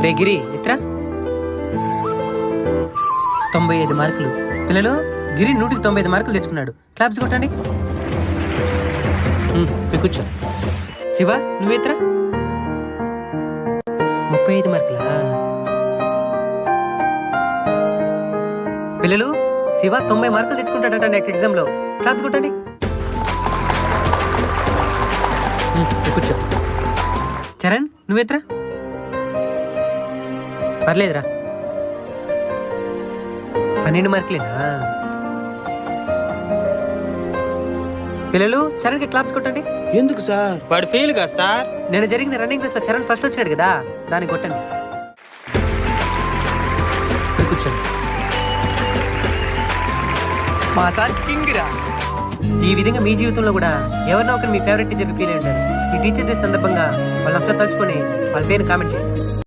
రే గిరి ఇత్రా 95 మార్కులు. పిల్లలు గిరి 195 మార్కులు తెచ్చుకున్నాడు. క్లాప్స్ కొట్టండి. మీరు కూర్చో. శివ నువ్వు ఇత్రా 35 మార్కులా? పిల్లలు శివ 90 మార్కులు తెచ్చుకుంటాడట నెక్స్ట్ ఎగ్జామ్ లో. క్లాప్స్ కొట్టండి. మీరు కూర్చో. చరణ్ నువ్వెత్రా. పర్లేదురా 12 మార్కులేనా? పిల్లలు చరణ్కి క్లాప్స్ కొట్టండి. ఎందుకు సార్? వాడు ఫెయిల్ కదా సార్. నేను జరిగిన రన్నింగ్ రేస్ లో చరణ్ ఫస్ట్ వచ్చాడు కదా, దానికి కొట్టండి. మీరు కూర్చోండి. మా సార్ కింగ్ రా. ఈ విధంగా మీ జీవితంలో కూడా ఎవరినో ఒకరు మీ ఫేవరెట్ టీచర్కి ఫీల్ అయ్యి ఉంటారు. ఈ టీచర్ డే సందర్భంగా వాళ్ళ ఒకసారి తలుచుకొని వాళ్ళ పేరుని కామెంట్ చేయండి.